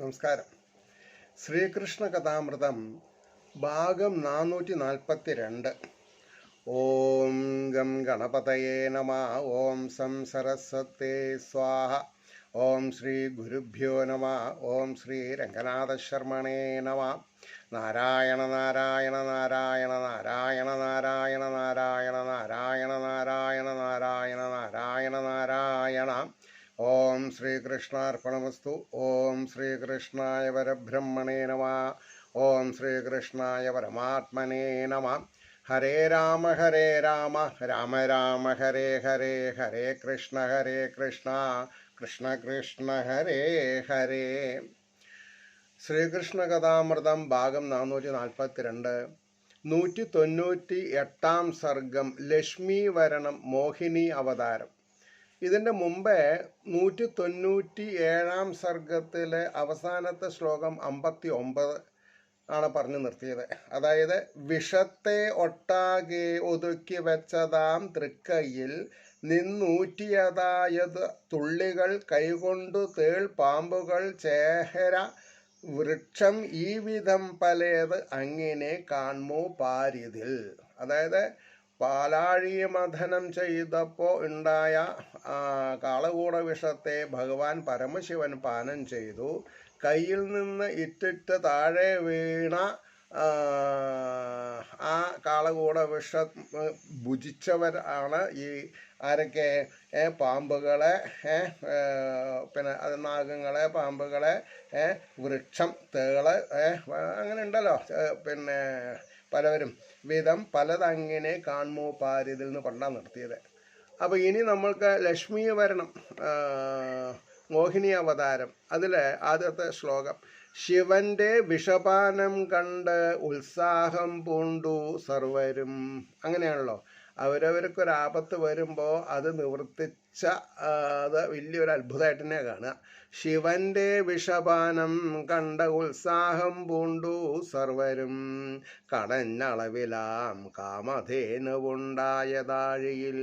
നമസ്കാരം. ശ്രീകൃഷ്ണ കഥാമൃതം ഭാഗം 442. ഓം ഗം ഗണപതയേ നമ. ഓം സം സരസ്വതേ സ്വാഹ. ഓം ശ്രീ ഗുരുഭ്യോ നമ. ഓം ശ്രീ രംഗനാഥശർമ്മണേ നമ. നാരായണ നാരായണ നാരായണ നാരായണ നാരായണ നാരായണ നാരായണ നാരായണ നാരായണ നാരായണ നാരായണ. ഓം ശ്രീകൃഷ്ണാർപ്പണമസ്തു. ഓം ശ്രീകൃഷ്ണായ പരബ്രഹ്മണേ നമ. ഓം ശ്രീകൃഷ്ണായ പരമാത്മനേ നമ. ഹരേ രാമ രാമ രാമ ഹരേ ഹരേ, ഹരേ കൃഷ്ണ കൃഷ്ണ കൃഷ്ണ ഹരേ ഹരേ. ശ്രീകൃഷ്ണ കഥാമൃതം ഭാഗം 442. 198 സർഗം ലക്ഷ്മീവരണം മോഹിനി അവതാരം. ഇതിൻ്റെ മുമ്പേ 197 സർഗത്തിലെ അവസാനത്തെ ശ്ലോകം 59 ആണ് പറഞ്ഞു നിർത്തിയത്. അതായത് വിഷത്തെ ഒട്ടാകെ ഒതുക്കി വെച്ചതാം തൃക്കൈയിൽ നിന്നൂറ്റിയതായത് തുള്ളികൾ കൈകൊണ്ടു തേൾ പാമ്പുകൾ ചേഹര വൃക്ഷം ഈ വിധം പലേത് അങ്ങനെ കാൺമോ പാരിതിൽ. അതായത് പാലാഴി മഥനം ചെയ്തപ്പോൾ ഉണ്ടായ കാളകൂട വിഷത്തെ ഭഗവാൻ പരമശിവൻ പാനം ചെയ്തു. കയ്യിൽ നിന്ന് ഇറ്റിട്ട് താഴെ വീണ ആ കാളകൂട വിഷം ഭുജിച്ചവരാണ് ഈ ആരൊക്കെ? പാമ്പുകളെ, പിന്നെ അത് നാഗങ്ങളെ, പാമ്പുകളെ, വൃക്ഷം, തേള്, അങ്ങനെ ഉണ്ടല്ലോ, പിന്നെ പലവരും വിധം പലതങ്ങനെ കാൺമോ പാരിതിൽ എന്ന് പറഞ്ഞാൽ നിർത്തിയത്. അപ്പോൾ ഇനി നമ്മൾക്ക് ലക്ഷ്മീവരണം മോഹിനി അവതാരം. അതിൽ ആദ്യത്തെ ശ്ലോകം: ശിവന്റെ വിഷപാനം കണ്ട് ഉത്സാഹം പൂണ്ടു സർവരും. അങ്ങനെയാണല്ലോ, അവരവർക്കൊരാപത്ത് വരുമ്പോൾ അത് നിവർത്തിച്ച അത് വലിയൊരു അത്ഭുതമായിട്ട് തന്നെ കാണുക. ശിവന്റെ വിഷപാനം കണ്ട ഉത്സാഹം പൂണ്ടു സർവരും കടഞ്ഞളവിലാം കാമധേനുവുണ്ടായ താഴിയിൽ.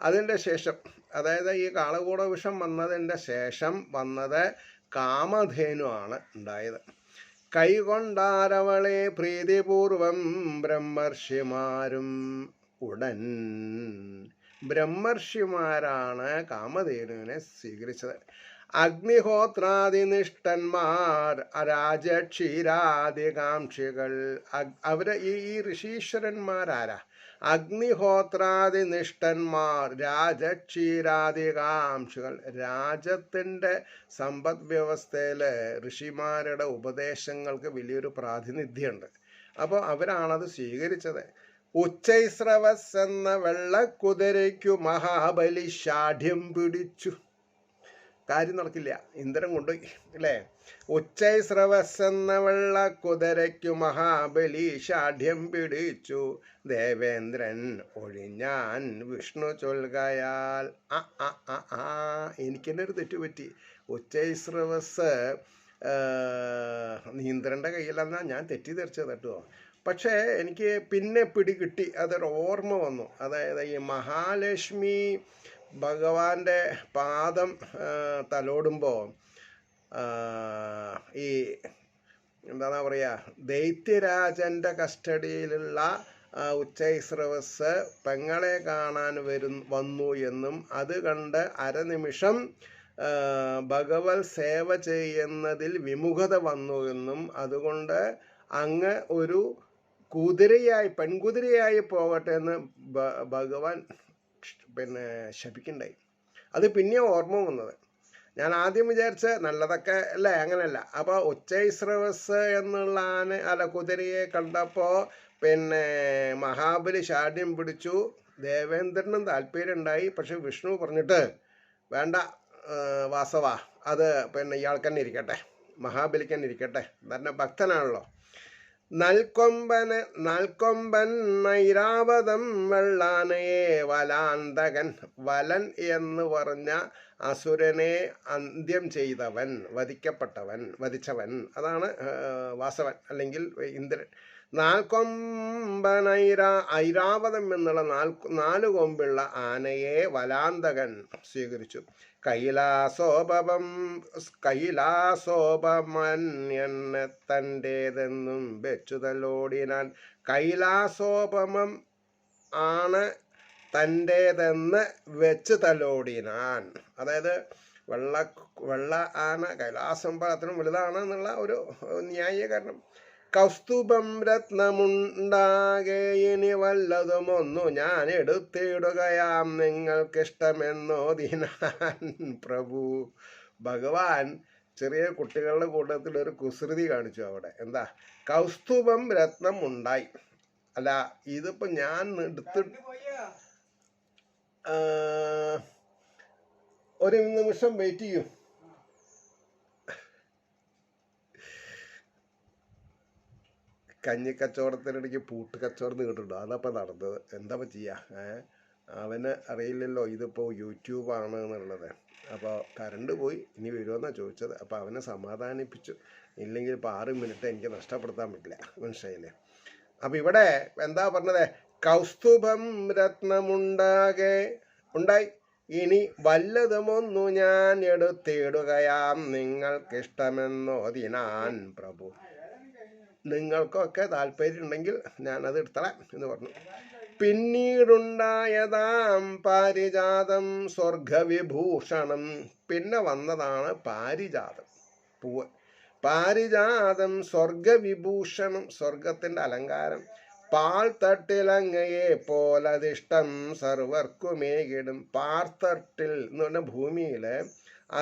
അതിൻ്റെ ശേഷം, അതായത് ഈ കാളകൂട വിഷം വന്നതിൻ്റെ ശേഷം വന്നത് കാമധേനു ആണ് ഉണ്ടായത്. കൈകൊണ്ടാരവളെ പ്രീതിപൂർവം ബ്രഹ്മർഷിമാരും ഉടൻ. ബ്രഹ്മർഷിമാരാണ് കാമധേനുവിനെ സ്വീകരിച്ചത്. അഗ്നിഹോത്രാദിനിഷ്ഠന്മാർ രാജക്ഷീരാദികാംക്ഷികൾ. അവര് ഈ ഋഷീശ്വരന്മാരാരാ? അഗ്നിഹോത്രാദിനിഷ്ഠന്മാർ രാജക്ഷീരാദികാംക്ഷികൾ. രാജ്യത്തിൻ്റെ സമ്പദ് വ്യവസ്ഥയിൽ ഋഷിമാരുടെ ഉപദേശങ്ങൾക്ക് വലിയൊരു പ്രാതിനിധ്യമുണ്ട്. അപ്പോൾ അവരാണത് സ്വീകരിച്ചത്. ഉച്ചൈസ്രവസ് എന്ന വെള്ളക്കുതിരയ്ക്കു മഹാബലി ഷാഠ്യം പിടിച്ചു. കാര്യം നടക്കില്ല, ഇന്ദ്രൻ കൊണ്ടുപോയി അല്ലേ. ഉച്ചൈസ്രവസ് എന്ന വെള്ളക്കുതിരയ്ക്കു മഹാബലി ഷാഠ്യം പിടിച്ചു. ദേവേന്ദ്രൻ ഒഴിഞ്ഞാൻ വിഷ്ണു ചൊൽകയാൽ. എനിക്കെന്നെ ഒരു തെറ്റുപറ്റി. ഉച്ചൈസ്രവസ് ഇന്ദ്രൻ്റെ കയ്യിലെന്നാണ് ഞാൻ തെറ്റിദ്ധരിച്ചത് കേട്ടോ. പക്ഷേ എനിക്ക് പിന്നെ പിടികിട്ടി, അതൊരു ഓർമ്മ വന്നു. അതായത് ഈ മഹാലക്ഷ്മി ഭഗവാന്റെ പാദം തലോടുമ്പോൾ ഈ എന്താണ് പറയുക, ദൈത്യരാജൻ്റെ കസ്റ്റഡിയിലുള്ള ഉച്ചൈസ്രവസ് പെങ്ങളെ കാണാൻ വന്നു എന്നും അത് കണ്ട് അരനിമിഷം ഭഗവത് സേവ ചെയ്യുന്നതിൽ വിമുഖത വന്നു എന്നും അതുകൊണ്ട് അങ്ങ് ഒരു കുതിരയായി, പെൺകുതിരയായി പോകട്ടെ എന്ന് ഭഗവാൻ പിന്നെ ശപിക്കണ്ടായി. അത് പിന്നെ ഓർമ്മ വന്നത്. ഞാൻ ആദ്യം വിചാരിച്ച നല്ലതൊക്കെ അല്ലേ, അങ്ങനെയല്ല. അപ്പോൾ ഉച്ചൈസ്രവസ് എന്നുള്ള കുതിരയെ കണ്ടപ്പോൾ പിന്നെ മഹാബലി ഷാഠ്യം പിടിച്ചു. ദേവേന്ദ്രനും താല്പര്യം ഉണ്ടായി. പക്ഷെ വിഷ്ണു പറഞ്ഞിട്ട് വേണ്ട വാസവ, അത് പിന്നെ ഇയാൾക്കന്നെ ഇരിക്കട്ടെ, മഹാബലിക്കന്നെ ഇരിക്കട്ടെ, തന്നെ ഭക്തനാണല്ലോ. നൽക്കൊമ്പൻ ഐരാവതം വെള്ളാനയെ വലാന്തകൻ. വലൻ എന്ന് പറഞ്ഞ അസുരനെ അന്ത്യം ചെയ്തവൻ, വധിച്ചവൻ അതാണ് വാസവൻ അല്ലെങ്കിൽ ഇന്ദ്രൻ. നാൽക്കൊമ്പൻ ഐരാവതം എന്നുള്ള 4 കൊമ്പുള്ള ആനയെ വലാന്തകൻ സ്വീകരിച്ചു. കൈലാസോപമന്യെന്നെ തൻ്റേതെന്നും വെച്ചു തലോടിനാൻ. കൈലാസോപമം ആണ് തൻ്റേതെന്ന് വെച്ച് തലോടിനാൻ. അതായത് വെള്ള ആന കൈലാസം അത്രയും വലുതാണ് എന്നുള്ള ഒരു ന്യായീകരണം. കൗസ്തുഭം രത്നമുണ്ടാകെ ഇനി വല്ലതുമൊന്നു ഞാൻ എടുത്തിടുകയാം നിങ്ങൾക്കിഷ്ടമെന്നോതിനാൻ പ്രഭു. ഭഗവാൻ ചെറിയ കുട്ടികളുടെ കൂട്ടത്തിൽ ഒരു കുസൃതി കാണിച്ചു അവിടെ. എന്താ? കൗസ്തുഭം രത്നം ഉണ്ടായി. അല്ല, ഇതിപ്പോ ഞാൻ ഒരു നിമിഷം വെയിറ്റ് ചെയ്യൂ. കഞ്ഞിക്കച്ചവടത്തിനിടയ്ക്ക് പൂട്ട് കച്ചവടം കേട്ടിട്ടുണ്ടോ? അതപ്പോൾ നടന്നത്. എന്താ ചെയ്യാ? അവന് അറിയില്ലല്ലോ ഇതിപ്പോൾ യൂട്യൂബാണ് എന്നുള്ളത്. അപ്പോൾ കറണ്ട് പോയി, ഇനി വരുമെന്നാണ് ചോദിച്ചത്. അപ്പോൾ അവനെ സമാധാനിപ്പിച്ചു. ഇല്ലെങ്കിൽ ഇപ്പോൾ 6 മിനിറ്റ് എനിക്ക് നഷ്ടപ്പെടുത്താൻ പറ്റില്ല. മനസ്സിലായില്ലേ? അപ്പം ഇവിടെ എന്താ പറഞ്ഞത്? കൗസ്തുഭം രത്നമുണ്ടാകെ ഉണ്ടായി ഇനി വല്ലതുമൊന്നു ഞാൻ എടുത്തിടുകയാം നിങ്ങൾക്കിഷ്ടമെന്നോതിനാൻ പ്രഭു. നിങ്ങൾക്കൊക്കെ താല്പര്യം ഉണ്ടെങ്കിൽ ഞാനത് എടുത്തളാം എന്ന് പറഞ്ഞു. പിന്നീടുണ്ടായതാം പാരിജാതം സ്വർഗവിഭൂഷണം. പിന്നെ വന്നതാണ് പാരിജാതം, പൂവ്. പാരിജാതം സ്വർഗവിഭൂഷണം, സ്വർഗത്തിൻ്റെ അലങ്കാരം. പാൽ തട്ടിലങ്ങയെ പോലതിഷ്ടം സർവർക്കുമേകിടും. പാർത്തട്ടിൽ എന്ന് പറഞ്ഞാൽ ഭൂമിയിൽ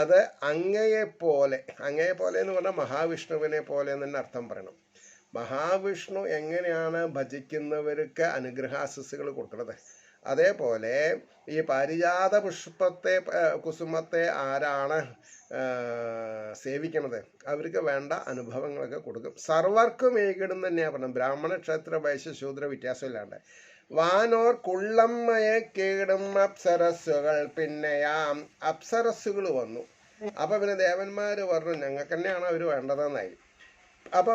അത് അങ്ങയെപ്പോലെ, അങ്ങയെപ്പോലെ എന്ന് പറഞ്ഞാൽ മഹാവിഷ്ണുവിനെ പോലെ എന്ന് തന്നെ അർത്ഥം പറയണം. മഹാവിഷ്ണു എങ്ങനെയാണ് ഭജിക്കുന്നവർക്ക് അനുഗ്രഹാശസ്സുകൾ കൊടുക്കുന്നത്, അതേപോലെ ഈ പാരിജാത പുഷ്പത്തെ, കുസുമത്തെ ആരാണ് സേവിക്കുന്നത് അവർക്ക് വേണ്ട അനുഭവങ്ങളൊക്കെ കൊടുക്കും. സർവർക്കും ഏകിടും തന്നെയാണ് പറഞ്ഞത്. ബ്രാഹ്മണ, ക്ഷത്ര, വൈശ്യ, ശൂദ്ര വ്യത്യാസമില്ലാണ്ട്. വാനോർ കുള്ളമ്മയെ കേടും അപ്സരസ്സുകൾ. പിന്നെയാം അപ്സരസ്സുകൾ വന്നു. അപ്പൊ പിന്നെ ദേവന്മാര് പറഞ്ഞു ഞങ്ങൾക്ക് തന്നെയാണ് അവർ വേണ്ടതെന്നായി. അപ്പൊ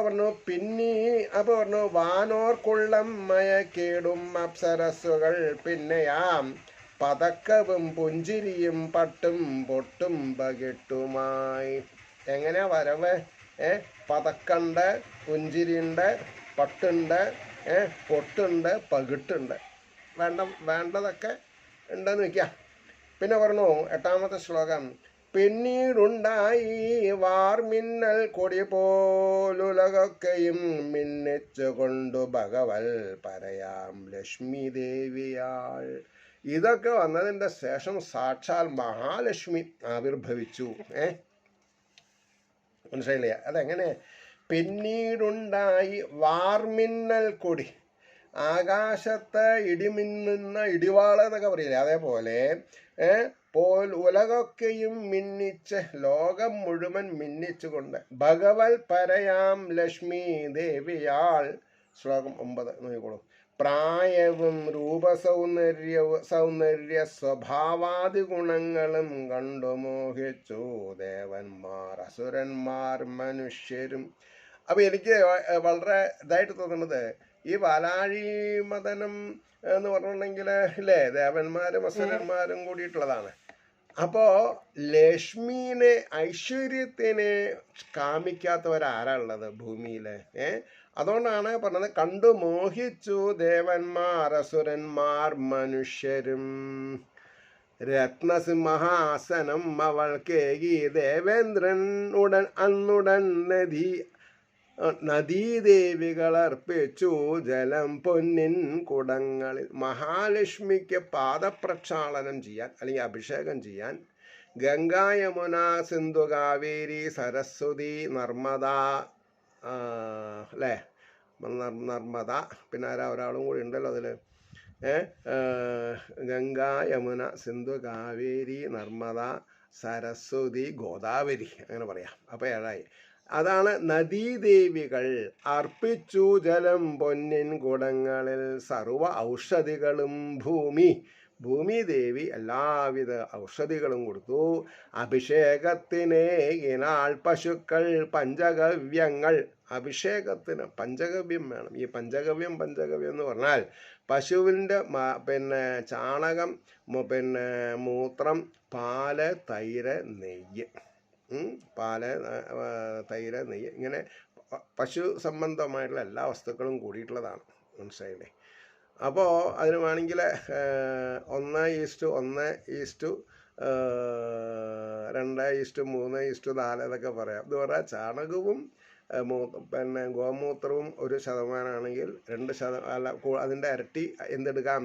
പറഞ്ഞു വാനോർ കുള്ളമ്മയ കേടും അപ്സരസ്സുകൾ. പിന്നെയാം പതക്കവും പുഞ്ചിരിയും പട്ടും പൊട്ടും പകിട്ടുമായി. എങ്ങനെയാ വരവ്? പതക്കുണ്ട്, പുഞ്ചിരിയുണ്ട്, പട്ടുണ്ട്, പൊട്ടുണ്ട്, പകിട്ടുണ്ട്. വേണ്ടതൊക്കെ ഉണ്ടെന്ന് വയ്ക്കാം. പിന്നെ പറഞ്ഞു 8ാമത്തെ ശ്ലോകം. പിന്നീടുണ്ടായി വാർമിന്നൽ കൊടി പോലുലകൊക്കെയും മിന്നിച്ചുകൊണ്ടു ഭഗവൽ പരയാം ലക്ഷ്മി ദേവിയാൾ. ഇതൊക്കെ വന്നതിൻ്റെ ശേഷം സാക്ഷാൽ മഹാലക്ഷ്മി ആവിർഭവിച്ചു. മനസ്സിലായില്ലേ? അതെങ്ങനെ? പിന്നീടുണ്ടായി വാർമിന്നൽ കൊടി, ആകാശത്ത് ഇടിമിന്നുന്ന ഇടിവാള എന്നൊക്കെ പറയില്ലേ, അതേപോലെ ഉലകൊക്കെയും മിന്നിച്ച്, ലോകം മുഴുവൻ മിന്നിച്ചുകൊണ്ട് ഭഗവൽ പരയാം ലക്ഷ്മി ദേവിയാൾ. ശ്ലോകം 9 നോക്കിക്കോളൂ. പ്രായവും സൗന്ദര്യ സ്വഭാവാദി ഗുണങ്ങളും കണ്ടു മോഹിച്ചു ദേവന്മാർ, അസുരന്മാർ, മനുഷ്യരും. അപ്പം എനിക്ക് വളരെ ഇതായിട്ട് തോന്നുന്നത് ഈ വാലാഴി മദനം എന്ന് പറഞ്ഞിട്ടുണ്ടെങ്കിൽ ഇല്ലേ, ദേവന്മാരും അസുരന്മാരും കൂടിയിട്ടുള്ളതാണ്. അപ്പോൾ ലക്ഷ്മീനെ, ഐശ്വര്യത്തിനെ കാമിക്കാത്തവരാരാളുള്ളത് ഭൂമിയിൽ? അതുകൊണ്ടാണ് പറഞ്ഞത് കണ്ടു മോഹിച്ചു ദേവന്മാർ, അസുരന്മാർ, മനുഷ്യരും. രത്നസിംഹാസനം അവൾ കേകി ദേവേന്ദ്രൻ അന്നുടൻ നദീദേവികൾ അർപ്പിച്ചു ജലം പൊന്നിൻ കുടങ്ങളിൽ. മഹാലക്ഷ്മിക്ക് പാദപ്രക്ഷാളനം ചെയ്യാൻ അല്ലെങ്കിൽ അഭിഷേകം ചെയ്യാൻ ഗംഗാ, യമുന, സിന്ധു, കാവേരി, സരസ്വതി, നർമ്മദ, അല്ലേ, നർമ്മദ, പിന്നെ ഒരാളും കൂടി ഉണ്ടല്ലോ അതിൽ, ഗംഗാ, യമുന, സിന്ധു, കാവേരി, നർമ്മദ, സരസ്വതി, ഗോദാവരി, അങ്ങനെ പറയാം. അപ്പോൾ 7ആയി. അതാണ് നദീദേവികൾ അർപ്പിച്ചു ജലം പൊന്നിൻ കുടങ്ങളിൽ. സർവ ഔഷധികളും ഭൂമിദേവി എല്ലാവിധ ഔഷധികളും കൊടുത്തു. അഭിഷേകത്തിനേകിനാൾ പശുക്കൾ പഞ്ചഗവ്യങ്ങൾ. അഭിഷേകത്തിന് പഞ്ചഗവ്യം വേണം. ഈ പഞ്ചഗവ്യം എന്ന് പറഞ്ഞാൽ പശുവിൻ്റെ പിന്നെ ചാണകം, പിന്നെ മൂത്രം, പാല്, തൈര്, നെയ്യ്, പാല്, തൈര്, നെയ്യ്, ഇങ്ങനെ പശു സംബന്ധമായിട്ടുള്ള എല്ലാ വസ്തുക്കളും കൂടിയിട്ടുള്ളതാണ്. മനസ്സിലായില്ലേ? അപ്പോൾ അതിന് വേണമെങ്കിൽ 1:1:2:3:4 എന്നൊക്കെ പറയാം. ഇത് പറയാം, ചാണകവും പിന്നെ ഗോമൂത്രവും 1% 2%, അതിൻ്റെ ഇരട്ടി എന്തെടുക്കാം,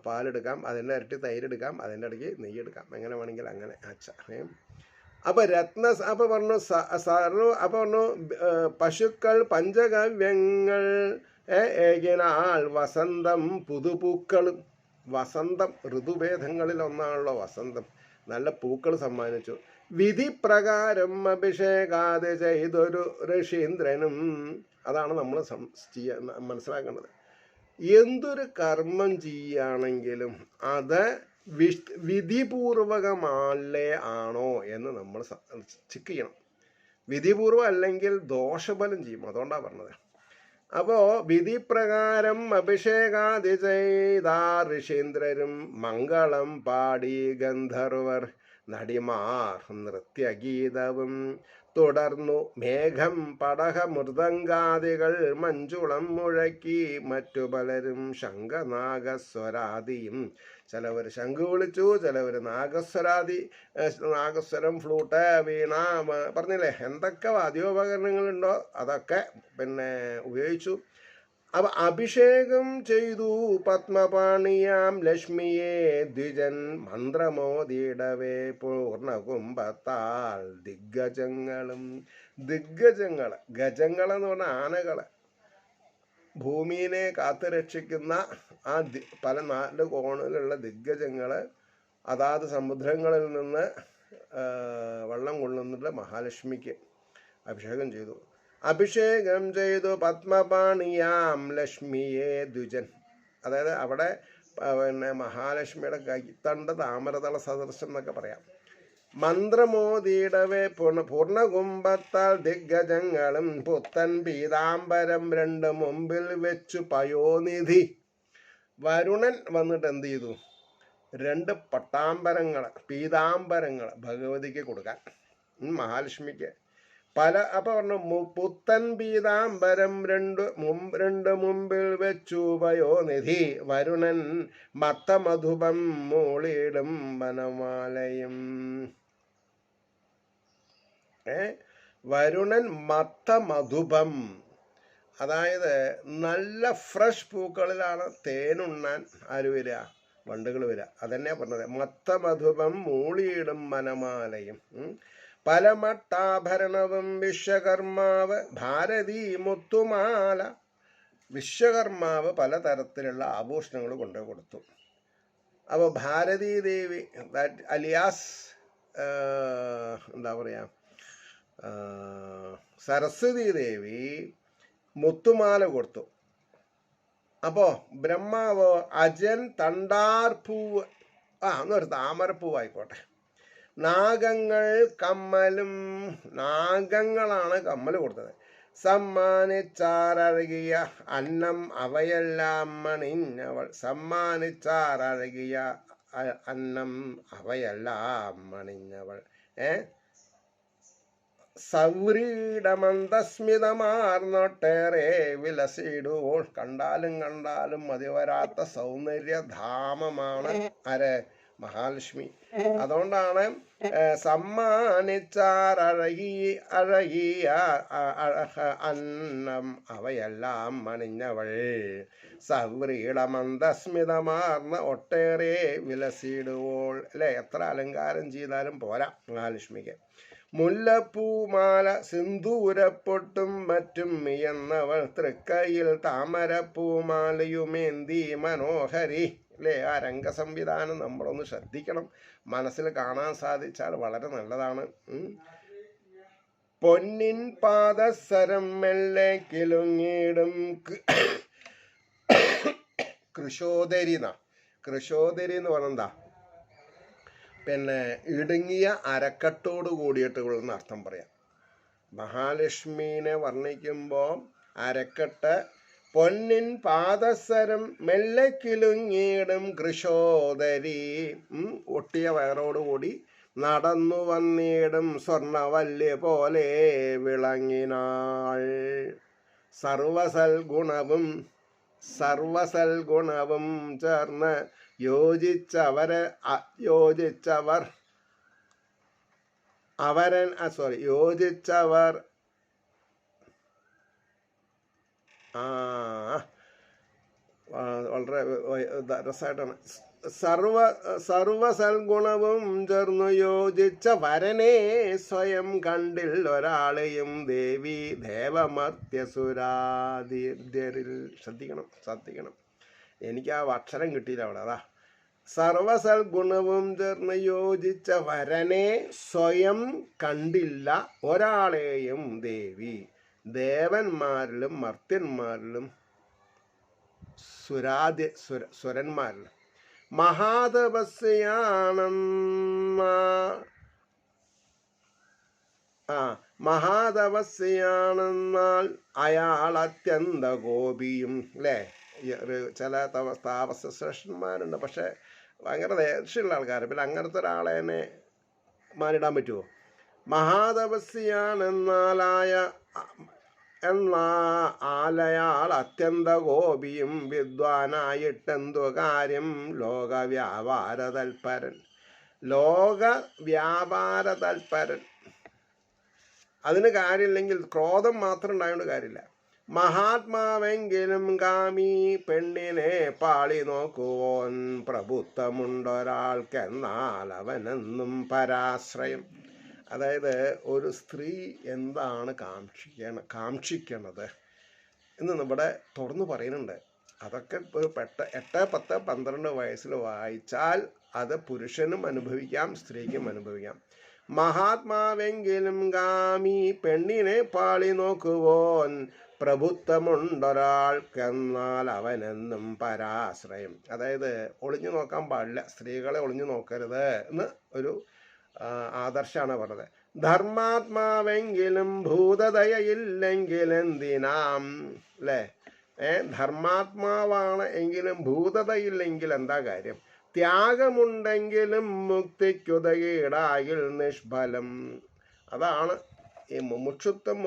പാലെടുക്കാം, അതിൻ്റെ ഇരട്ടി തൈരെടുക്കാം, അതിൻ്റെ ഇടയ്ക്ക് നെയ്യെടുക്കാം, എങ്ങനെ വേണമെങ്കിൽ അങ്ങനെ. അപ്പോൾ അപ്പോൾ പറഞ്ഞു അപ്പോൾ പറഞ്ഞു പശുക്കൾ പഞ്ചഗവ്യങ്ങൾ ഏകിനാൽ വസന്തം പുതുപൂക്കൾ. വസന്തം ഋതുഭേദങ്ങളിൽ ഒന്നാണല്ലോ വസന്തം. നല്ല പൂക്കൾ സമ്മാനിച്ചു. വിധി പ്രകാരം അഭിഷേകാത് ചെയ്തൊരു ഋഷീന്ദ്രനും. അതാണ് നമ്മൾ മനസ്സിലാക്കേണ്ടത്. എന്തൊരു കർമ്മം ചെയ്യുകയാണെങ്കിലും അത് വിധിപൂർവകമല്ലേ ആണോ എന്ന് നമ്മൾ ചെക്ക് ചെയ്യണം. വിധിപൂർവം അല്ലെങ്കിൽ ദോഷഫലം ചെയ്യും. അതുകൊണ്ടാണ് പറഞ്ഞത്. അപ്പോൾ വിധിപ്രകാരം അഭിഷേകാദി ചെയ്ത ഋഷീന്ദ്രരും മംഗളം പാടി ഗന്ധർവർ നടിമാർ നൃത്യഗീതവും തുടർന്നു. മേഘം പടഹ മൃദംഗാദികൾ മഞ്ജുളം മുഴക്കി. മറ്റു പലരും ശംഖനാഗസ്വരാദിയും. ചിലവർ ശംഖ് വിളിച്ചു, ചിലവർ നാഗസ്വരം, ഫ്ലൂട്ട്, വീണ, പറഞ്ഞില്ലേ, എന്തൊക്കെ വാദ്യോപകരണങ്ങളുണ്ടോ അതൊക്കെ പിന്നെ ഉപയോഗിച്ചു. അവ അഭിഷേകം ചെയ്തു പത്മപാണിയാം ലക്ഷ്മിയെ ദ്വിജൻ മന്ത്രമോദിടവേ പൂർണ്ണകുംഭത്താൽ ദിഗ്ഗജങ്ങളും. ഗജങ്ങളെന്ന് പറഞ്ഞാൽ ആനകള്, ഭൂമിയെ കാത്തുരക്ഷിക്കുന്ന ആ പല 4 കോണിലുള്ള ദിഗ്ഗജങ്ങൾ അതാത് സമുദ്രങ്ങളിൽ നിന്ന് വെള്ളം കൊള്ളുന്നുള്ള മഹാലക്ഷ്മിക്ക് അഭിഷേകം ചെയ്തു. അഭിഷേകം ചെയ്തു പത്മപാണിയാം ലക്ഷ്മിയെ ദ്വിജൻ. അതായത് അവിടെ പിന്നെ മഹാലക്ഷ്മിയുടെ കൈത്തണ്ട താമരതള സദൃശം എന്നൊക്കെ പറയാം. മന്ത്രമോദിയിടവേ പൂർണ്ണകുംഭത്താൽ ദിഗ്ഗജങ്ങളും പുത്തൻ പീതാംബരം 2 മുമ്പിൽ വെച്ചു പയോനിധി. വരുണൻ വന്നിട്ട് എന്ത് ചെയ്തു? 2 പീതാംബരങ്ങൾ ഭഗവതിക്ക് കൊടുക്കാൻ, മഹാലക്ഷ്മിക്ക്. അപ്പോൾ പറഞ്ഞു പുത്തൻ പീതാംബരം 2 മുമ്പിൽ വെച്ചു പയോനിധി. വരുണൻ മത്തമധുപം മൂളിയിടും വനമാലയും. വരുണൻ മത്തമധുപം, അതായത് നല്ല ഫ്രഷ് പൂക്കളിലാണ് തേനുണ്ണാൻ ആര് വരിക? വണ്ടുകൾ വരിക. അതന്നെ പറഞ്ഞത്. മത്തമധുപം മൂളിയിടും വനമാലയും. പലമട്ടാഭരണവും വിശ്വകർമാവ് ഭാരതി മുത്തുമാല. വിശ്വകർമാവ് പലതരത്തിലുള്ള ആഭൂഷണങ്ങൾ കൊണ്ടു കൊടുത്തു. അപ്പോൾ ഭാരതീ ദേവി അലിയാസ് എന്താ പറയുക, സരസ്വതി ദേവി മുത്തുമാല കൊടുത്തു. അപ്പോൾ ബ്രഹ്മാവ് അജൻ തണ്ടാർപ്പൂവ്, എന്നൊരു താമരപ്പൂവായിക്കോട്ടെ. നാഗങ്ങൾ കമ്മലും, നാഗങ്ങളാണ് കമ്മൽ കൊടുത്തത്. സമ്മാനിച്ചാരഴകിയ അന്നം അവയെല്ലാം മണിഞ്ഞവൾ. സമ്മാനിച്ചാരഴകിയ അന്നം അവയെല്ലാം മണിഞ്ഞവൾ. സൗരീടമന്ദസ്മിതമാർന്നൊട്ടേറെ വിലസിടുവോൾ. കണ്ടാലും മതിവരാത്ത സൗന്ദര്യധാമമാണ് ആര്? മഹാലക്ഷ്മി. അതുകൊണ്ടാണ് സമ്മാനിച്ചാരഴകിയ അന്നം അവയെല്ലാം മണിഞ്ഞവൾ. സൗരീടമന്ദസ്മിതമാർന്ന ഒട്ടേറെ വിലസിടുവോൾ. അല്ലെ, എത്ര അലങ്കാരം ചെയ്താലും പോരാ മഹാലക്ഷ്മിക്ക്. മുല്ലപ്പൂമാല സിന്ദൂരപ്പൊട്ടും മറ്റും എന്നവൾ. തൃക്കൈയിൽ താമരപ്പൂമാലയുമേന്തി മനോഹരി. അല്ലേ, ആ രംഗസംവിധാനം നമ്മളൊന്ന് ശ്രദ്ധിക്കണം. മനസ്സിൽ കാണാൻ സാധിച്ചാൽ വളരെ നല്ലതാണ്. പൊന്നിൻ പാദസരം മെല്ലെ കിലുങ്ങിടും കൃശോദരി എന്ന് പറഞ്ഞെന്താ, പിന്നെ ഇടുങ്ങിയ അരക്കെട്ടോട് കൂടിയിട്ടുള്ളെന്ന് അർത്ഥം പറയാം. മഹാലക്ഷ്മീനെ വർണ്ണിക്കുമ്പോൾ അരക്കെട്ട് പൊന്നിൻ പാദസരം മെല്ലെ കിലുങ്ങിയിടും കൃശോദരി. ഒട്ടിയ വയറോടുകൂടി നടന്നു വന്നിടും സ്വർണവല്യ പോലെ വിളങ്ങിനാൾ. സർവസൽഗുണവും ചേർന്ന് യോജിച്ചവർ വളരെ രസമായിട്ടാണ്. സർവസൽഗുണവും ചേർന്നു യോജിച്ച വരനെ സ്വയം കണ്ടിൽ ഒരാളെയും ദേവി ദേവമർത്യസുരാദിര്യരിൽ. ശ്രദ്ധിക്കണം, എനിക്ക് ആ അക്ഷരം കിട്ടിയില്ല അവിടെ. അതാ സർവസൽഗുണവും ചേർന്ന് യോജിച്ച വരനെ സ്വയം കണ്ടില്ല ഒരാളെയും ദേവി ദേവന്മാരിലും മർത്യന്മാരിലും സുരന്മാരിലും. മഹാതപസ്യാണെന്നാൽ അയാൾ അത്യന്ത കോപിയും. അല്ലേ, ചില താപസശ്രേഷ്ഠന്മാരുണ്ട്, പക്ഷെ ഭയങ്കര ദേഷ്യമുള്ള ആൾക്കാർ. പിന്നെ അങ്ങനത്തെ ഒരാളെ തന്നെ മാനിടാൻ പറ്റുമോ? ആലയാൾ അത്യന്ത കോപിയും വിദ്വാനായിട്ടെന്തു കാര്യം ലോകവ്യാപാര തൽപരൻ. അതിന് കാര്യമില്ലെങ്കിൽ ക്രോധം മാത്രം ഉണ്ടായോണ്ട് കാര്യമില്ല. മഹാത്മാവെങ്കിലും കാമി പെണ്ണിനെ പാളി നോക്കുവോൻ പ്രഭുത്വമുണ്ടൊരാൾക്കെന്നാൽ അവനെന്നും പരാശ്രയം. അതായത് ഒരു സ്ത്രീ എന്താണ് കാക്ഷിക്കണത് എന്ന് ഇവിടെ തുറന്നു പറയുന്നുണ്ട്. അതൊക്കെ ഒരു 8, 10, 12 വയസ്സിൽ വായിച്ചാൽ അത് പുരുഷനും അനുഭവിക്കാം, സ്ത്രീക്കും അനുഭവിക്കാം. മഹാത്മാവെങ്കിലും കാമി പെണ്ണിനെ പാളി നോക്കുവോൻ പ്രഭുത്വമുണ്ടൊരാൾക്കെന്നാൽ അവനെന്നും പരാശ്രയം. അതായത് ഒളിഞ്ഞു നോക്കാൻ പാടില്ല, സ്ത്രീകളെ ഒളിഞ്ഞു നോക്കരുത് എന്ന് ഒരു ആദർശാണ് പറഞ്ഞത്. ധർമാത്മാവെങ്കിലും ഭൂതദയയില്ലെങ്കിൽ എന്തിനാം. അല്ലേ, ധർമാത്മാവാണ് എങ്കിലും ഭൂതതയില്ലെങ്കിൽ എന്താ കാര്യം? ത്യാഗമുണ്ടെങ്കിലും മുക്തിക്കുതകീടായിൽ നിഷ്ഫലം. അതാണ് ഈ മുമുക്ഷുത്വം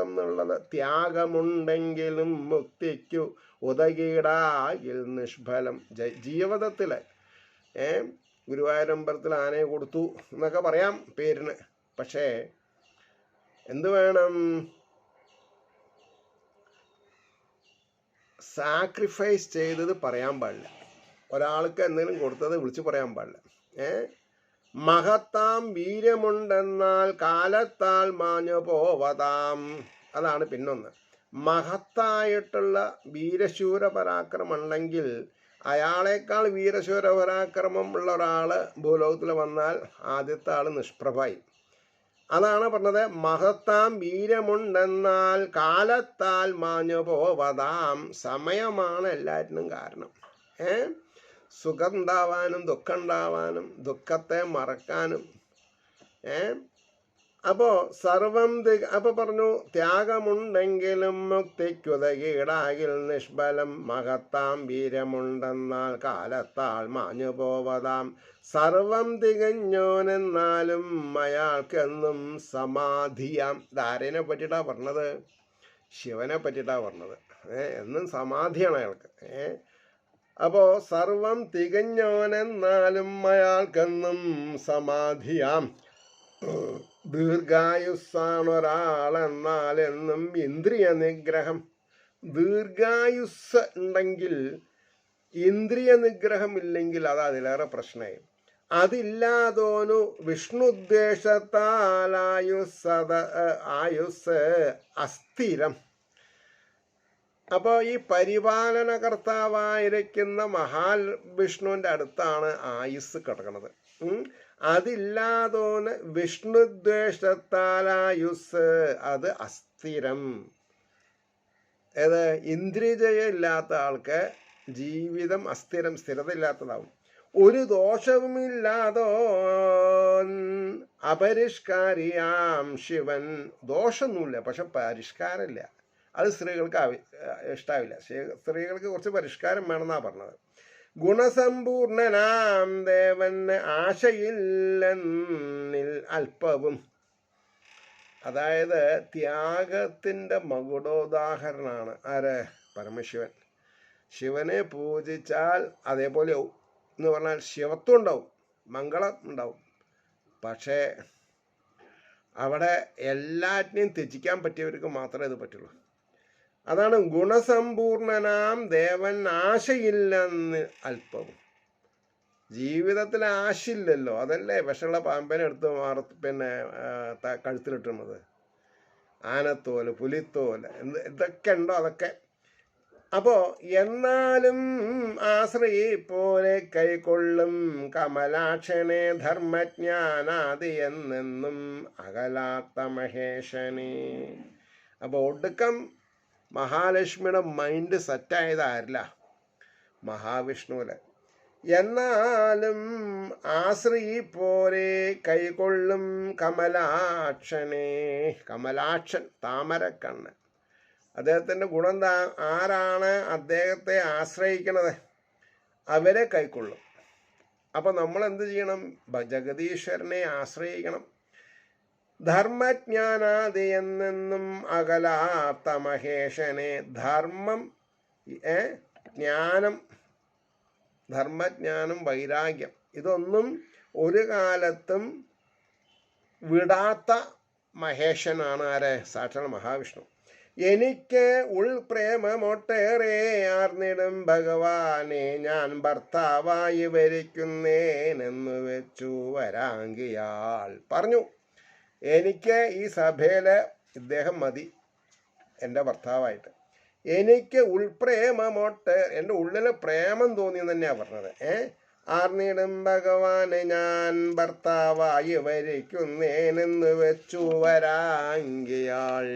എന്നുള്ളത്. ത്യാഗമുണ്ടെങ്കിലും മുക്തിക്കു ഉതകീടായിൽ നിഷ്ഫലം. ജീവിതത്തിൽ ഗുരുവായൂരമ്പലത്തിൽ ആനയെ കൊടുത്തു എന്നൊക്കെ പറയാം പേരിന്, പക്ഷേ എന്ത് വേണം? സാക്രിഫൈസ് ചെയ്തത് പറയാൻ പാടില്ല. ഒരാൾക്ക് എന്തെങ്കിലും കൊടുത്തത് വിളിച്ചു പറയാൻ പാടില്ല. മഹത്താം വീര്യമുണ്ടെന്നാൽ കാലത്താൽ മാഞ്ഞു പോവതാം. അതാണ് പിന്നൊന്ന്. മഹത്തായിട്ടുള്ള വീരശൂര പരാക്രമം ഉണ്ടെങ്കിൽ അയാളേക്കാൾ വീരശൂര പരാക്രമം ഉള്ള ഒരാൾ ഭൂലോകത്തിൽ വന്നാൽ ആദ്യത്തെ ആൾ നിഷ്പ്രഭായി. അതാണ് പറഞ്ഞത്. മഹത്താം വീര്യമുണ്ടെന്നാൽ കാലത്താൽ മാഞ്ഞു പോവതാം. സമയമാണ് എല്ലാറ്റിനും കാരണം. സുഖം ഉണ്ടാവാനും ദുഃഖം ഉണ്ടാവാനും ദുഃഖത്തെ മറക്കാനും. അപ്പോൾ അപ്പോൾ പറഞ്ഞു ത്യാഗമുണ്ടെങ്കിലും മുക്തിക്കുതകീടാകിൽ നിഷ്ഫലം. മഹത്താം വീര്യമുണ്ടെന്നാൽ കാലത്താൽ മാഞ്ഞു പോവതാം. സർവം തികഞ്ഞോനെന്നാലും അയാൾക്കെന്നും സമാധിയാം. ഇതാരനെ പറ്റിയിട്ടാ പറഞ്ഞത്? ശിവനെ പറ്റിയിട്ടാ പറഞ്ഞത്. എന്നും സമാധിയാണ് അയാൾക്ക്. അപ്പോൾ സർവം തികഞ്ഞോനെന്നാലും അയാൾക്കെന്നും സമാധിയാം. ദീർഘായുസ്സാണൊരാളെന്നാൽ എന്നും ഇന്ദ്രിയ നിഗ്രഹം. ദീർഘായുസ് ഉണ്ടെങ്കിൽ ഇന്ദ്രിയ നിഗ്രഹം ഇല്ലെങ്കിൽ അത് അതിലേറെ പ്രശ്നമായി. അതില്ലാതോനു വിഷ്ണുദ്വേഷത്താൽ ആയുസ് അസ്ഥിരം. അപ്പോൾ ഈ പരിപാലനകർത്താവായിരിക്കുന്ന മഹാവിഷ്ണുവിൻ്റെ അടുത്താണ് ആയുസ് കിടക്കുന്നത്. അതില്ലാതോന് വിഷ്ണുദ്വേഷത്താലായുസ് അത് അസ്ഥിരം. ഇന്ദ്രിയജയം ഇല്ലാത്ത ആൾക്ക് ജീവിതം അസ്ഥിരം, സ്ഥിരത ഇല്ലാത്തതാവും. ഒരു ദോഷവുമില്ലാതോ അപരിഷ്കാരിയാം ശിവൻ. ദോഷമൊന്നുമില്ല, പക്ഷെ പരിഷ്കാരമില്ല. അത് സ്ത്രീകൾക്ക് ഇഷ്ടാവില്ല. സ്ത്രീകൾക്ക് കുറച്ച് പരിഷ്കാരം വേണമെന്നാണ് പറഞ്ഞത്. ഗുണസമ്പൂർണനാം ദേവന് ആശയില്ലെന്നിൽ അല്പവും. അതായത് ത്യാഗത്തിൻ്റെ മകുടോദാഹരണമാണ് ആര്? പരമശിവൻ. ശിവനെ പൂജിച്ചാൽ അതേപോലെ എന്ന് പറഞ്ഞാൽ ശിവത്വം ഉണ്ടാവും, മംഗളം ഉണ്ടാവും. പക്ഷേ അവിടെ എല്ലാറ്റിനെയും ത്യജിക്കാൻ പറ്റിയവർക്ക് മാത്രമേ ഇത് പറ്റുള്ളൂ. അതാണ് ഗുണസമ്പൂർണനാം ദേവൻ ആശയില്ലെന്ന് അല്പവും. ജീവിതത്തിൽ ആശയില്ലല്ലോ, അതല്ലേ വിഷമുള്ള പാമ്പനെ എടുത്ത് കഴുത്തിലിട്ടുന്നത്. ആനത്തോല്, പുലിത്തോല്, ഇതൊക്കെ ഉണ്ടോ അതൊക്കെ. അപ്പോ എന്നാലും ആശ്രയി പോലെ കൈക്കൊള്ളും കമലാക്ഷനെ ധർമ്മജ്ഞാനാദി എന്നെന്നും അകലാത്ത മഹേശനെ. അപ്പോൾ ഒടുക്കം മഹാലക്ഷ്മിയുടെ മൈൻഡ് സെറ്റായതാരില്ല? മഹാവിഷ്ണുവില്. എന്നാലും ആശ്രയി പോലെ കൈകൊള്ളും കമലാക്ഷനെ. കമലാക്ഷൻ, താമരക്കണ്ണ്. അദ്ദേഹത്തിൻ്റെ ഗുണം ആരാണ് അദ്ദേഹത്തെ ആശ്രയിക്കണത്? അവരെ കൈക്കൊള്ളും. അപ്പം നമ്മൾ എന്ത് ചെയ്യണം? ജഗദീശ്വരനെ ആശ്രയിക്കണം. ധർമ്മജ്ഞാനാദി എന്നെന്നും അകലാത്ത മഹേശനെ. ധർമ്മം, ജ്ഞാനം, ധർമ്മജ്ഞാനം, വൈരാഗ്യം, ഇതൊന്നും ഒരു കാലത്തും വിടാത്ത മഹേശനാണ് ആരെ? സാക്ഷാൽ മഹാവിഷ്ണു. എനിക്ക് ഉൾപ്രേമമൊട്ടേറെ ആർന്നിടും ഭഗവാനെ ഞാൻ ഭർത്താവായി വരിക്കുന്നേനെന്നു വെച്ചു വരാങ്കിയാൾ പറഞ്ഞു. എനിക്ക് ഈ സഭയില് ഇദ്ദേഹം മതി എൻ്റെ ഭർത്താവായിട്ട്. എനിക്ക് ഉൾപ്രേമമൊട്ട്, എൻ്റെ ഉള്ളില് പ്രേമം തോന്നിയെന്ന് തന്നെയാണ് പറഞ്ഞത്. ആർന്നിടും ഭഗവാനെ ഞാൻ ഭർത്താവായി വരിക്കുന്നേനെന്ന് വെച്ചു വരാങ്കിയാൾ.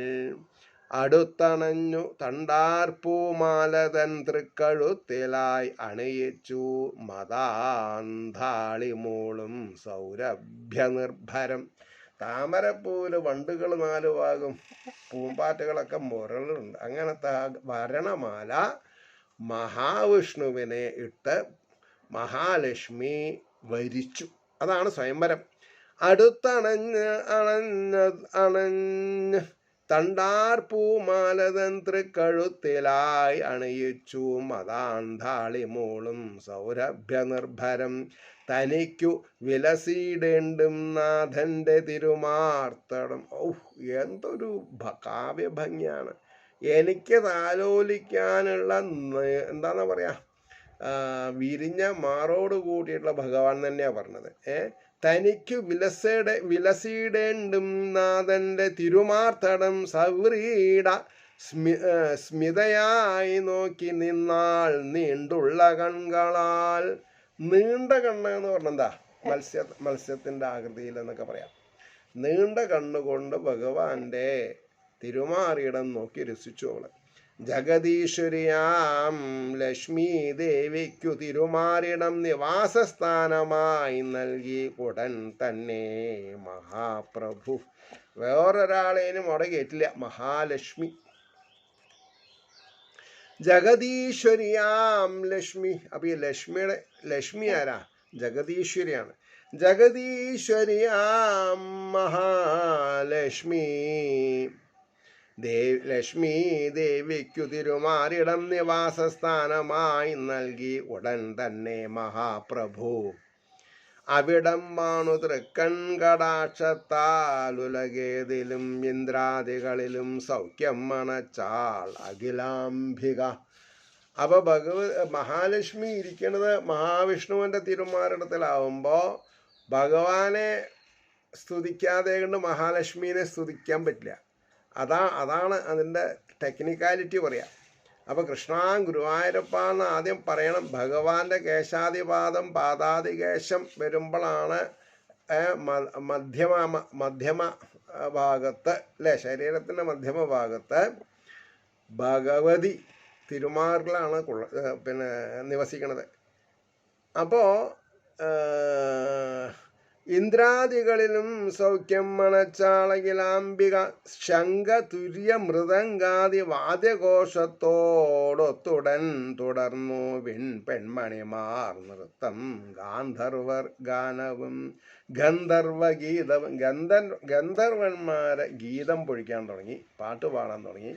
അടുത്തണഞ്ഞു തണ്ടാർപ്പൂമാലതൻ തൃക്കഴുത്തിലായി അണിയിച്ചു മതാന്താളിമൂളും സൗരഭ്യ നിർഭരം. താമരപ്പൂവില് വണ്ടുകൾ 4 ഭാഗം, പൂമ്പാറ്റകളൊക്കെ മുരളുണ്ട്. അങ്ങനത്തെ വരണമാല മഹാവിഷ്ണുവിനെ ഇട്ട് മഹാലക്ഷ്മി വരിച്ചു. അതാണ് സ്വയംവരം. അടുത്തണഞ്ഞ് അണഞ്ഞ് തണ്ടാർപ്പൂമാലതൻ തൃക്കഴുത്തിലായി അണിയിച്ചു മതാന്താളിമൂളും സൗരഭ്യ നിർഭരം. തനിക്കു വിലസിയിടേണ്ടും നാഥന്റെ തിരുമാർത്തടം. എന്തൊരു കാവ്യഭംഗിയാണ്. എനിക്ക് താലോലിക്കാനുള്ള എന്താണെന്ന് പറയാ, വിരിഞ്ഞ മാറോട് കൂട്ടിയിട്ടുള്ള ഭഗവാൻ തന്നെയാണ് പറഞ്ഞത്. തനിക്ക് വിലസിയിടേണ്ടും നാഥന്റെ തിരുമാർത്തടം സവ്രീട സ്മിതയായി നോക്കി നിന്നാൾ നീണ്ടുള്ള കൺകളാൽ. നീണ്ട കണ്ണ് എന്ന് പറഞ്ഞെന്താ? മത്സ്യത്തിന്റെ ആകൃതിയിൽ എന്നൊക്കെ പറയാം. നീണ്ട കണ്ണുകൊണ്ട് ഭഗവാന്റെ തിരുമാറിയിടം നോക്കി രസിച്ചു അവള്. ജഗദീശ്വരിയാം ലക്ഷ്മി ദേവിക്കു തിരുമാറിടം നിവാസസ്ഥാനമായി നൽകി ഉടൻ തന്നെ മഹാപ്രഭു. വേറൊരാളേനും അവിടെ കേട്ടില്ല. മഹാലക്ഷ്മി, ജഗദീശ്വരിയാം ലക്ഷ്മി. അപ്പൊ ഈ ലക്ഷ്മി ആരാ? ജഗദീശ്വരിയാണ്. ജഗദീശ്വരിയാം മഹാലക്ഷ്മി ലക്ഷ്മി ദേവിക്കു തിരുമാറിടം നിവാസസ്ഥാനമായി നൽകി ഉടൻ തന്നെ മഹാപ്രഭു. അവിടം വാണു തൃക്കൺ കടാക്ഷത്താലുലകേതിലും ഇന്ദ്രാദികളിലും സൗഖ്യം മണച്ചാൾ അഖിലാംബിക. അപ്പൊ മഹാലക്ഷ്മി ഇരിക്കുന്നത് മഹാവിഷ്ണുവിന്റെ തിരുമാറിടത്തിലാവുമ്പോ ഭഗവാനെ സ്തുതിക്കാതെ കൊണ്ട് മഹാലക്ഷ്മിനെ സ്തുതിക്കാൻ പറ്റില്ല. അതാണ് അതിൻ്റെ ടെക്നിക്കാലിറ്റി പറയാം. അപ്പൊ കൃഷ്ണ ഗുരുവായൂരപ്പ എന്ന് ആദ്യം പറയണം. ഭഗവാന്റെ കേശാദിപാദം പാദാദികേശം വരുമ്പോഴാണ് മധ്യമ ഭാഗത്ത് അല്ലെ, ശരീരത്തിന്റെ മധ്യമ ഭാഗത്ത് ഭഗവതി തിരുമാറിലാണ് നിവസിക്കണത്. അപ്പോ ഇന്ദ്രാദികളിലും സൗഖ്യം മണച്ചാളകിലാംബിക ശംഖ തുര്യ മൃദംഗാദി വാദ്യഘോഷത്തോടൊത്തുടൻ തുടർന്നു പെൺമണിമാർ നൃത്തം ഗാന്ധർവർ ഗാനവും ഗന്ധർവഗീതവും ഗന്ധർവന്മാരെ ഗീതം പൊഴിക്കാൻ തുടങ്ങി, പാട്ട് പാടാൻ തുടങ്ങി.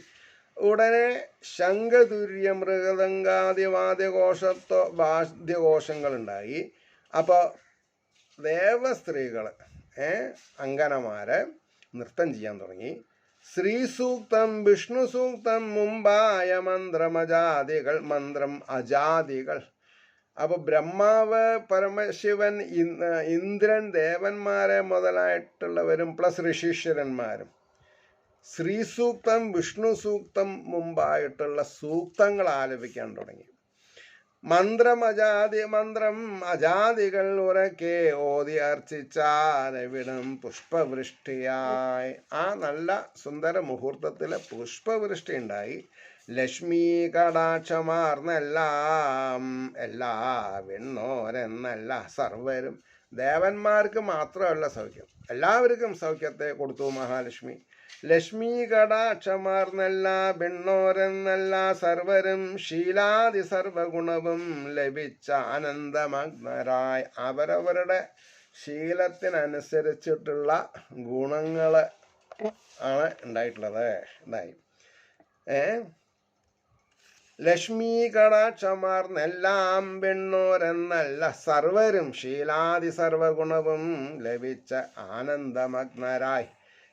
ഉടനെ ശംഖതുര്യ മൃഗതങ്കാദി വാദ്യഘോഷങ്ങളുണ്ടായി. അപ്പോൾ ദേവസ്ത്രീകൾ അങ്കനമാരെ നൃത്തം ചെയ്യാൻ തുടങ്ങി. ശ്രീസൂക്തം വിഷ്ണു സൂക്തം മുമ്പായ മന്ത്രം അജാദികൾ. അപ്പോൾ ബ്രഹ്മാവ്, പരമശിവൻ, ഇന്ദ്രൻ, ദേവന്മാരെ മുതലായിട്ടുള്ളവരും പ്ലസ് ഋഷീശ്വരന്മാരും ശ്രീസൂക്തം വിഷ്ണു സൂക്തം മുമ്പായിട്ടുള്ള സൂക്തങ്ങൾ ആലപിക്കാൻ തുടങ്ങി. മന്ത്രം അജാദികൾ ഉറക്കെ ഓതി അർച്ചിച്ചാരവിടം പുഷ്പവൃഷ്ടിയായി. ആ നല്ല സുന്ദര മുഹൂർത്തത്തില് പുഷ്പവൃഷ്ടി ഉണ്ടായി. ലക്ഷ്മി കടാക്ഷമാർന്നെല്ലാം എല്ലാ വിണ്ണോരെന്നല്ല സർവരും. ദേവന്മാർക്ക് മാത്രമല്ല സൗഖ്യം, എല്ലാവർക്കും സൗഖ്യത്തെ കൊടുത്തു മഹാലക്ഷ്മി. ലക്ഷ്മി കടാക്ഷമാർന്നല്ല ഭിണ്ണോരെന്നല്ല സർവരും ശീലാദി സർവഗുണവും ലഭിച്ച ആനന്ദമഗ്നരായി. അവരവരുടെ ശീലത്തിനനുസരിച്ചിട്ടുള്ള ഗുണങ്ങൾ ആണ് ഉണ്ടായിട്ടുള്ളത്. ഇതായി ലക്ഷ്മി കടാക്ഷമാർന്നെല്ലാം ഭിണ്ണോരെന്നല്ല സർവരും ശീലാദി സർവഗുണവും ലഭിച്ച ആനന്ദമഗ്നരായി.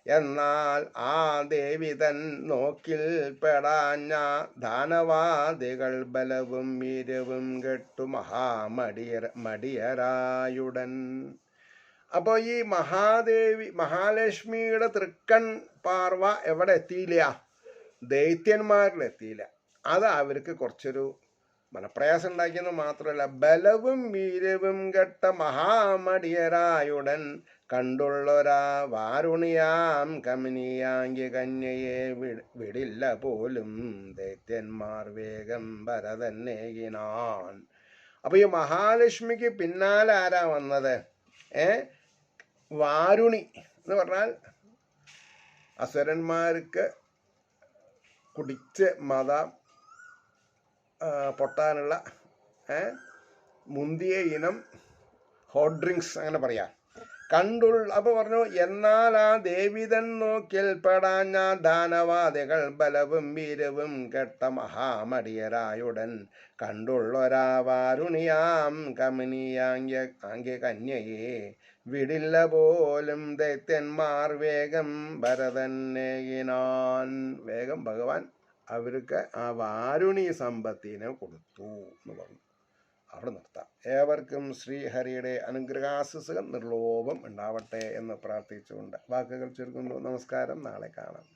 എന്നാൽ ആ ദേവി തൻ നോക്കിൽ പെടാഞ്ഞ ദാനവാദികൾ ബലവും വീര്യവും കെട്ടു മടിയരായുടൻ. അപ്പോൾ ഈ മഹാലക്ഷ്മിയുടെ തൃക്കൺ പാർവ എവിടെ എത്തിയില്ല? ദൈത്യന്മാരിലെത്തിയില്ല. അത് അവർക്ക് കുറച്ചൊരു മനപ്രയാസം ഉണ്ടാക്കിയെന്ന് മാത്രമല്ല, ബലവും വീര്യവും കെട്ട മഹാമടിയരായുടൻ കണ്ടുള്ളൊരാ വാരുണിയാം കമനീയാങ്കി കന്യയെ വിടില്ല പോലും ദൈത്യന്മാർ വേഗം ഭരതന്നേകിനാൻ. അപ്പൊ ഈ മഹാലക്ഷ്മിക്ക് പിന്നാലെ ആരാ വന്നത്? വാരുണി എന്ന് പറഞ്ഞാൽ അസുരന്മാർക്ക് കുടിച്ച് പൊട്ടാനുള്ള മുന്തിയ ഇനം ഹോട്ട് ഡ്രിങ്ക്സ് അങ്ങനെ പറയാം. അപ്പോൾ പറഞ്ഞു, എന്നാൽ ആ ദേവിതൻ നോക്കിൽ പെടാഞ്ഞ ദാനവാദികൾ ബലവും വീരവും കെട്ട മഹാമടിയരായുടൻ കണ്ടുള്ളൊരാ വാരുണിയാം കമനീയാങ്ക കന്യയെ വിടില്ല പോലും ദൈത്യന്മാർ വേഗം ഭരതന്നേകിനാൻ. വേഗം ഭഗവാൻ അവർക്ക് ആ വാരുണി സമ്പത്തിനെ കൊടുത്തു എന്ന് പറഞ്ഞു. അവിടെ നിർത്താം. ഏവർക്കും ശ്രീഹരിയുടെ അനുഗ്രഹാശിസുകൾ നിർലോഭം ഉണ്ടാവട്ടെ എന്ന് പ്രാർത്ഥിച്ചുകൊണ്ട് വാക്കുകൾ ചുരുക്കുന്നു. നമസ്കാരം. നാളെ കാണാം.